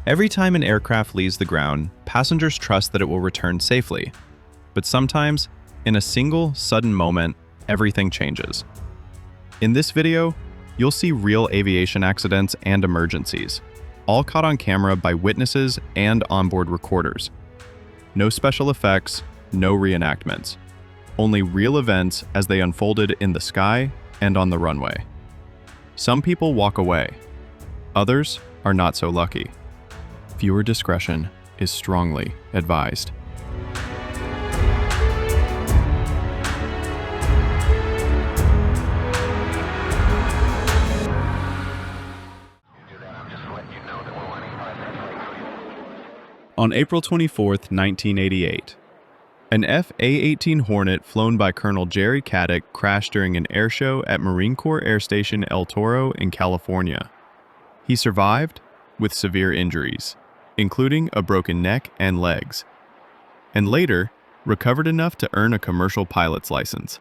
Every time an aircraft leaves the ground, passengers trust that it will return safely. But sometimes, in a single, sudden moment, everything changes. In this video, you'll see real aviation accidents and emergencies, all caught on camera by witnesses and onboard recorders. No special effects, no reenactments. Only real events as they unfolded in the sky and on the runway. Some people walk away. Others are not so lucky. Viewer discretion is strongly advised. On April 24, 1988, an F/A-18 Hornet flown by Colonel Jerry Caddick crashed during an airshow at Marine Corps Air Station El Toro in California. He survived with severe injuries, including a broken neck and legs, and later recovered enough to earn a commercial pilot's license.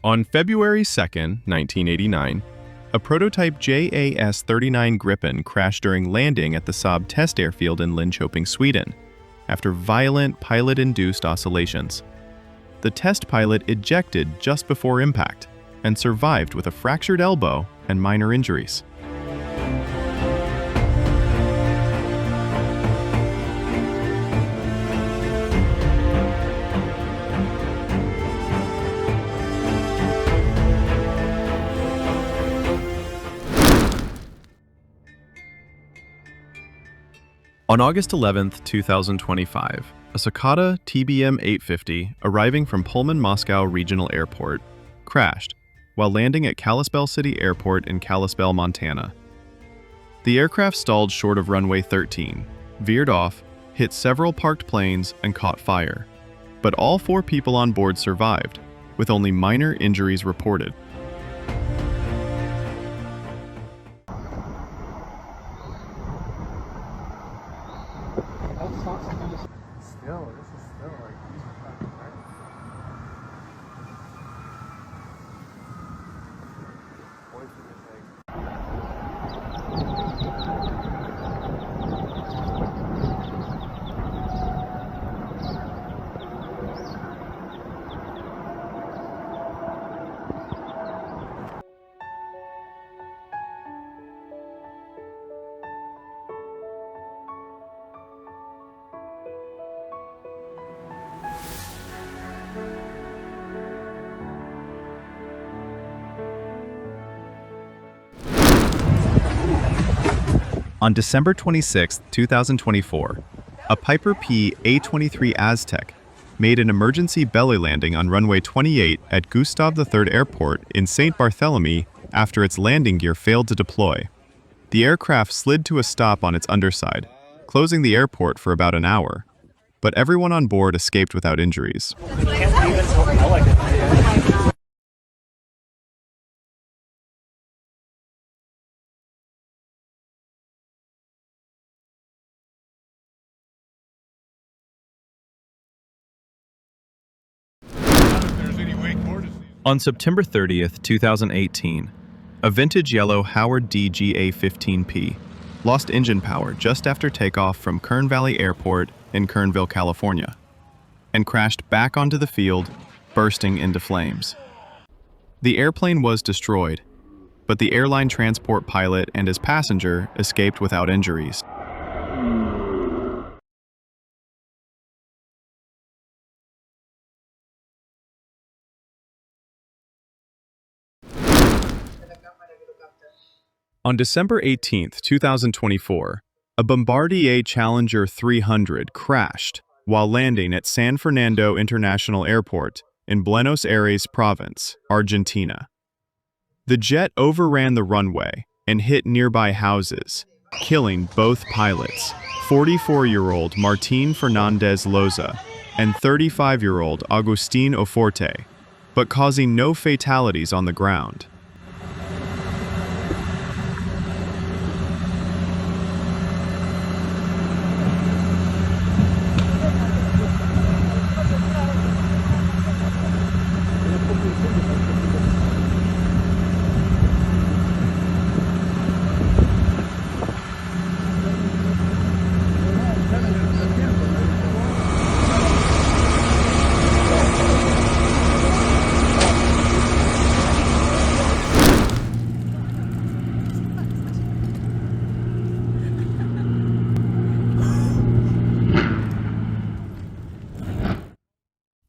On February 2, 1989, a prototype JAS-39 Gripen crashed during landing at the Saab test airfield in Linköping, Sweden, after violent pilot-induced oscillations. The test pilot ejected just before impact and survived with a fractured elbow and minor injuries. On August 11, 2025, a Cicada TBM-850 arriving from Pullman Moscow Regional Airport crashed while landing at Kalispell City Airport in Kalispell, Montana. The aircraft stalled short of runway 13, veered off, hit several parked planes, and caught fire. But all 4 people on board survived, with only minor injuries reported. On December 26, 2024, a Piper P A-23 Aztec made an emergency belly landing on runway 28 at Gustav III Airport in St. Barthélemy after its landing gear failed to deploy. The aircraft slid to a stop on its underside, closing the airport for about an hour, but everyone on board escaped without injuries. On September 30th, 2018, a vintage yellow Howard D GA-15P lost engine power just after takeoff from Kern Valley Airport in Kernville, California, and crashed back onto the field, bursting into flames. The airplane was destroyed, but the airline transport pilot and his passenger escaped without injuries. On December 18, 2024, a Bombardier Challenger 300 crashed while landing at San Fernando International Airport in Buenos Aires Province, Argentina. The jet overran the runway and hit nearby houses, killing both pilots, 44-year-old Martín Fernández Loza and 35-year-old Agustin Oforte, but causing no fatalities on the ground.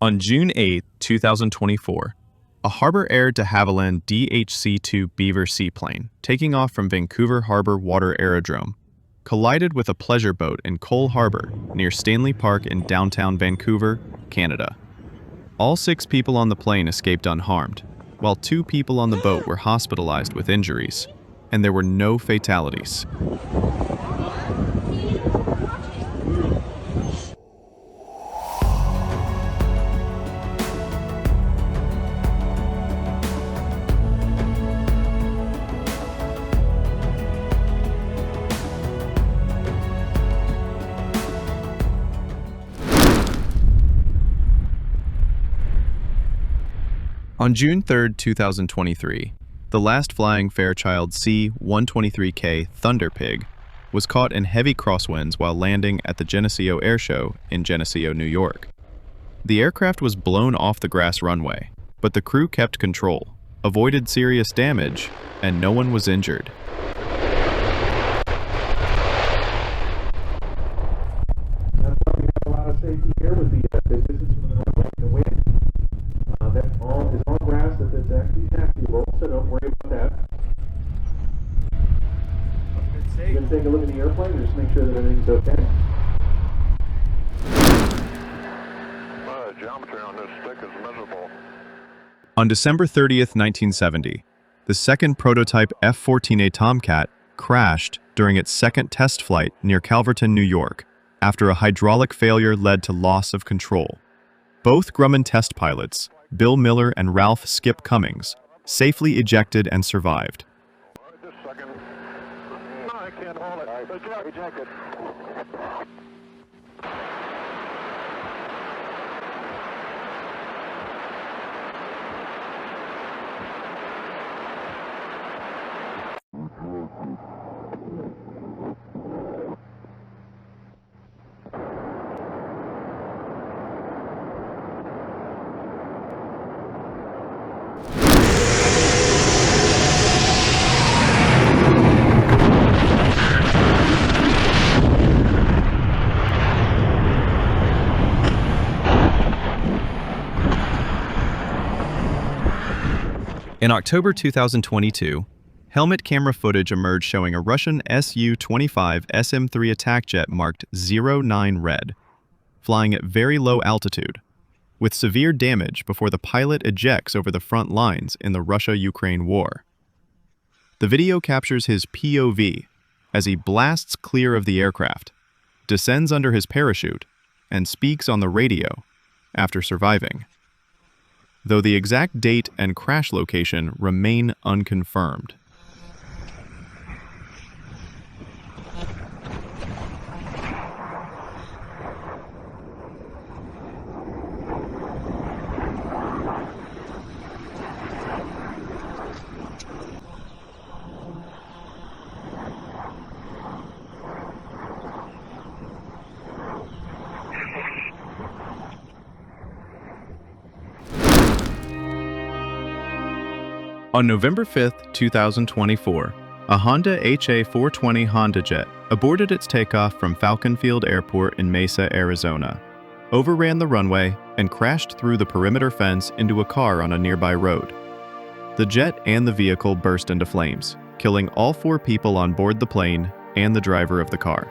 On June 8, 2024, a Harbour Air de Havilland DHC-2 Beaver seaplane, taking off from Vancouver Harbour Water Aerodrome, collided with a pleasure boat in Cole Harbour near Stanley Park in downtown Vancouver, Canada. All 6 people on the plane escaped unharmed, while 2 people on the boat were hospitalized with injuries, and there were no fatalities. On June 3, 2023, the last flying Fairchild C-123K Thunderpig was caught in heavy crosswinds while landing at the Geneseo Airshow in Geneseo, New York. The aircraft was blown off the grass runway, but the crew kept control, avoided serious damage, and no one was injured. That's why we have a lot of safety here with the distance from the runway and the wind. That all is all grass that's actually taxiable, so don't worry about that. You're going to take a look at the airplane and just make sure that everything's okay. Geometry on this stick is miserable. On December 30th, 1970, the second prototype F-14A Tomcat crashed during its second test flight near Calverton, New York, after a hydraulic failure led to loss of control. Both Grumman test pilots, Bill Miller and Ralph Skip Cummings, safely ejected and survived. Just a second. No, I can't hold it. Ejected. In October 2022, helmet camera footage emerged showing a Russian Su-25 SM-3 attack jet marked 09 red, flying at very low altitude, with severe damage before the pilot ejects over the front lines in the Russia-Ukraine war. The video captures his POV as he blasts clear of the aircraft, descends under his parachute, and speaks on the radio after surviving, though the exact date and crash location remain unconfirmed. On November 5, 2024, a Honda HA420 HondaJet aborted its takeoff from Falcon Field Airport in Mesa, Arizona, overran the runway, and crashed through the perimeter fence into a car on a nearby road. The jet and the vehicle burst into flames, killing all 4 people on board the plane and the driver of the car.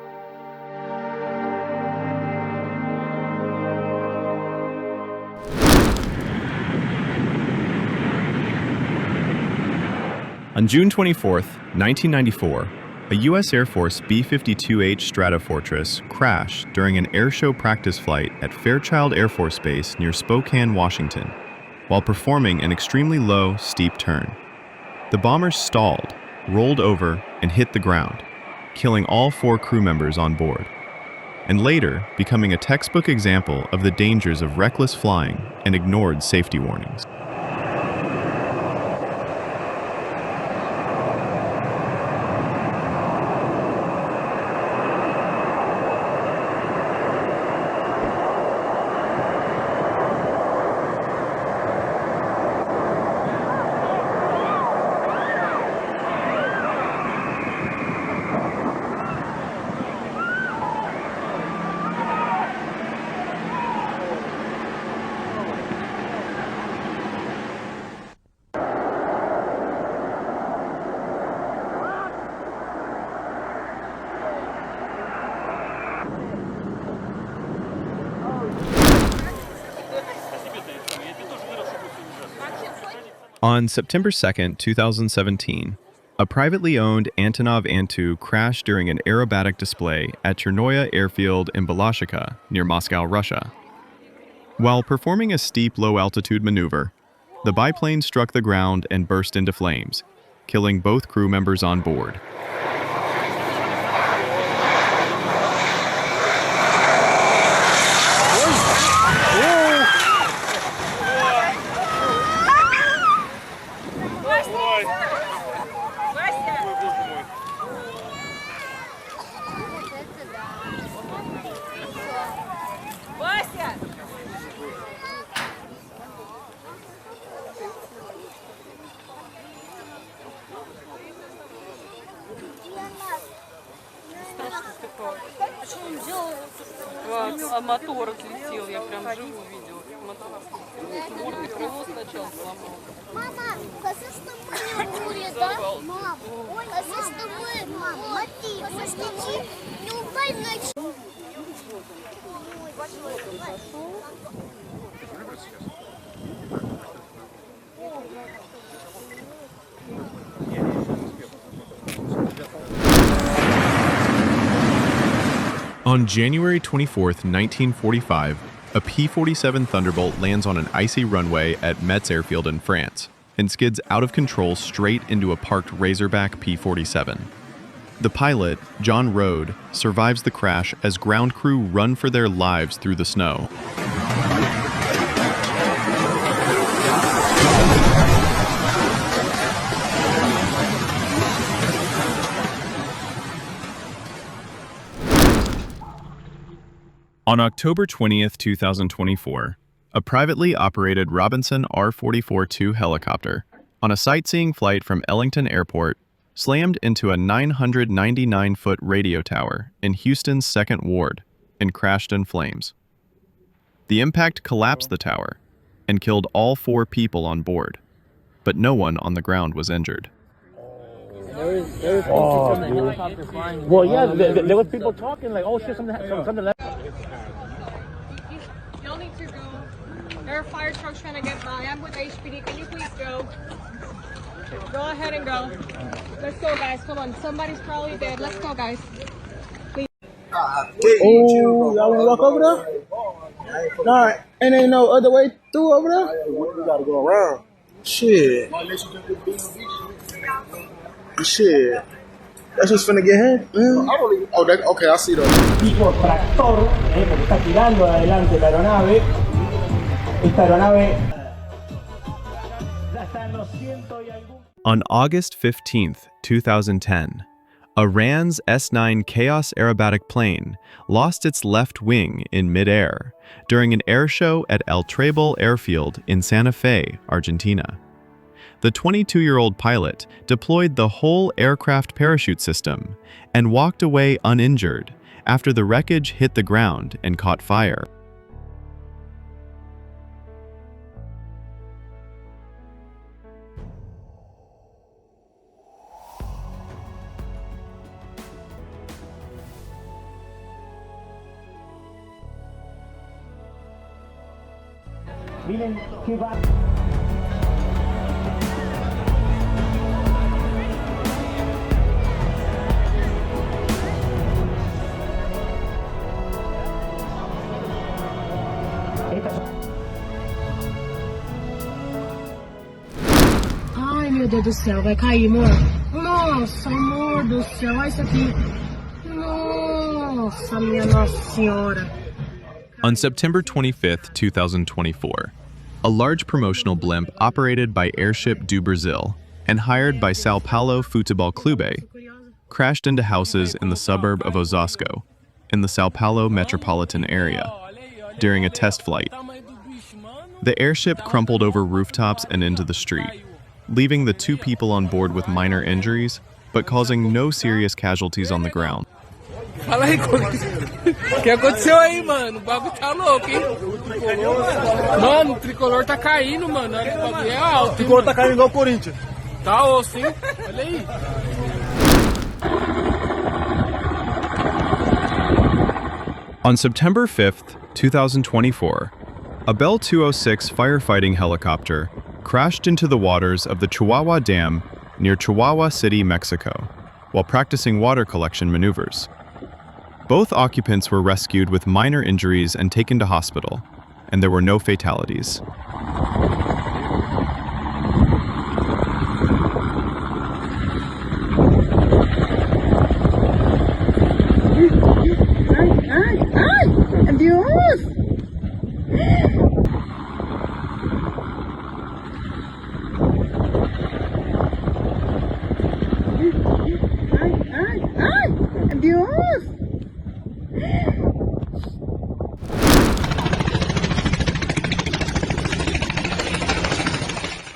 On June 24, 1994, A U.S. Air Force B-52H Stratofortress crashed during an airshow practice flight at Fairchild Air Force Base near Spokane, Washington, while performing an extremely low, steep turn. The bomber stalled, rolled over, and hit the ground, killing all 4 crew members on board, and later becoming a textbook example of the dangers of reckless flying and ignored safety warnings. On September 2, 2017, a privately owned Antonov An-2 crashed during an aerobatic display at Chernoye airfield in Balashikha, near Moscow, Russia. While performing a steep low-altitude maneuver, the biplane struck the ground and burst into flames, killing both crew members on board. А мотор отлетел, я прям живу видела. Мотор и крыло сначала сломал. Мама, скажи, что мы не умрем, да? Мам, скажи, что мы, смотри, скажи, не упай ночью. On January 24, 1945, a P-47 Thunderbolt lands on an icy runway at Metz Airfield in France and skids out of control straight into a parked Razorback P-47. The pilot, John Rode, survives the crash as ground crew run for their lives through the snow. On October 20th, 2024, a privately operated Robinson R-44-2 helicopter on a sightseeing flight from Ellington Airport slammed into a 999-foot radio tower in Houston's 2nd Ward and crashed in flames. The impact collapsed the tower and killed all 4 people on board, but no one on the ground was injured. Well, yeah, there was people talking like, oh shit, something left. Y'all need to go. There are fire trucks trying to get by. I'm with HPD. Can you please go? Go ahead and go. Let's go, guys. Come on. Somebody's probably dead. Let's go, guys. Please. Oh, y'all wanna walk over there? Nah, and ain't no other way through over there? We gotta go around. Shit. Shit. That's just finna get him. Oh, okay, I see those. Tipo tractor, porque está tirando adelante la aeronave. Esta aeronave ya está en los ciento y algún. On August 15th, 2010, a RANS S-9 Chaos aerobatic plane lost its left wing in midair during an airshow at El Trebol Airfield in Santa Fe, Argentina. The 22-year-old pilot deployed the whole aircraft parachute system and walked away uninjured after the wreckage hit the ground and caught fire. Miren qué va. Ai, meu Deus do céu, vai cair, amor. Nossa, amor do céu, olha isso aqui. Nossa, minha Nossa Senhora. On September 25th, 2024, a large promotional blimp operated by Airship do Brasil and hired by São Paulo Futebol Clube crashed into houses in the suburb of Osasco, in the São Paulo metropolitan area, during a test flight. The airship crumpled over rooftops and into the street, leaving the 2 people on board with minor injuries, but causing no serious casualties on the ground. Fala aí, o que aconteceu aí, mano? O bagulho tá louco, hein? Mano, o tricolor tá caindo, mano. Olha que o bagulho é alto. O tricolor tá caindo igual o Corinthians. Tá osso, hein? Olha aí. On September 5th, 2024, a Bell 206 firefighting helicopter crashed into the waters of the Chihuahua Dam near Chihuahua City, Mexico, while practicing water collection maneuvers. Both occupants were rescued with minor injuries and taken to hospital, and there were no fatalities.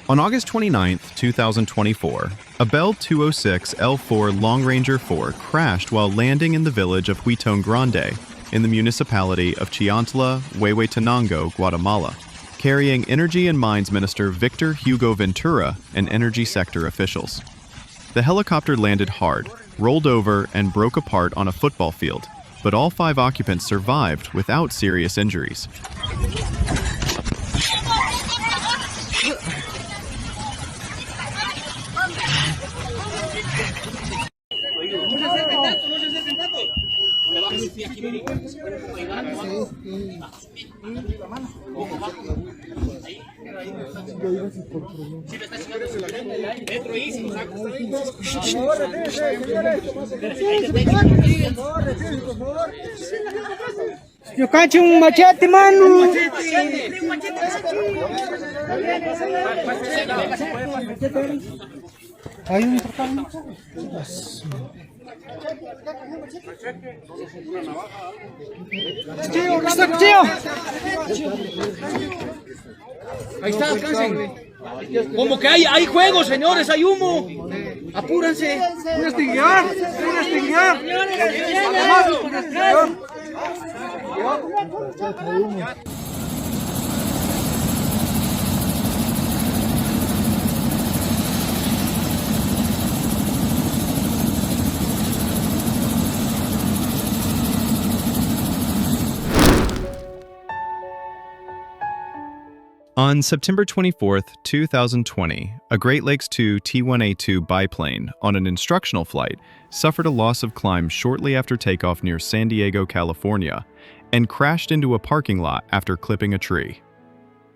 On August 29, 2024, a Bell 206 L4 Long Ranger 4 crashed while landing in the village of Huitón Grande in the municipality of Chiantla, Huehuetenango, Guatemala, carrying Energy and Mines Minister Victor Hugo Ventura and energy sector officials. The helicopter landed hard, rolled over, and broke apart on a football field, but all 5 occupants survived without serious injuries. Yo cacho un machete, mano. Hay un Ahí está, alcancen. Como que hay juego, señores, hay humo. Apúrense. Un extinguidor. On September 24th, 2020, a Great Lakes II T-1A2 biplane on an instructional flight suffered a loss of climb shortly after takeoff near San Diego, California, and crashed into a parking lot after clipping a tree.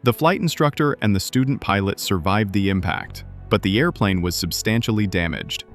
The flight instructor and the student pilot survived the impact, but the airplane was substantially damaged.